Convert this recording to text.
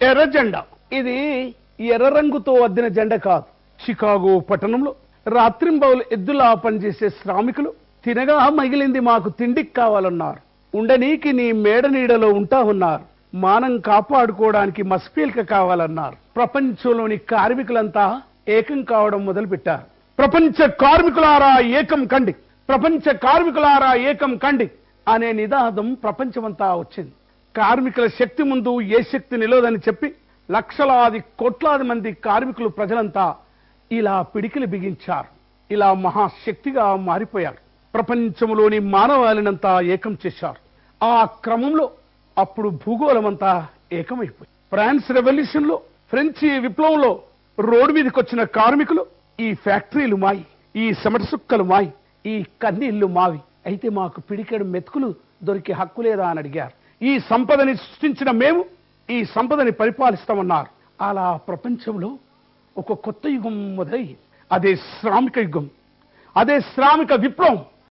ఎర్ర జెండా. ఇది ఎర్ర రంగుతో అద్దిన జెండా కాదు. షికాగో పట్టణంలో రాత్రింబౌలు ఎద్దులా పనిచేసే శ్రామికులు తినగా మిగిలింది మాకు తిండికి కావాలన్నారు. ఉండనీకి నీ మేడ నీడలో ఉంటా ఉన్నారు. మానం కాపాడుకోవడానికి మస్పీల్క కావాలన్నారు. ప్రపంచంలోని కార్మికులంతా ఏకం కావడం మొదలుపెట్టారు. ప్రపంచ కార్మికులారా ఏకం కండి, ప్రపంచ కార్మికులారా ఏకం కండి అనే నినాదం ప్రపంచమంతా వచ్చింది. కార్మికుల శక్తి ముందు ఏ శక్తి నిలవదని చెప్పి లక్షలాది కోట్లాది మంది కార్మికులు ప్రజలంతా ఇలా పిడికిలు బిగించారు. ఇలా మహాశక్తిగా మారిపోయారు. ప్రపంచంలోని మానవాళినంతా ఏకం చేశారు. ఆ క్రమంలో అప్పుడు భూగోళమంతా ఏకమైపోయింది. ఫ్రాన్స్ రెవల్యూషన్ లో, ఫ్రెంచి విప్లవంలో రోడ్డు మీదకి వచ్చిన కార్మికులు ఈ ఫ్యాక్టరీలు మాయి, ఈ చెమట సుక్కలు మాయి, ఈ కన్నీళ్లు మావి, అయితే మాకు పిడికెడు మెతుకులు దొరికే హక్కు లేదా అని అడిగారు. ఈ సంపదని సృష్టించిన మేము ఈ సంపదని పరిపాలిస్తామన్నారు. అలా ప్రపంచంలో ఒక కొత్త యుగం మొదలై అదే శ్రామిక యుగం, అదే శ్రామిక విప్లవం.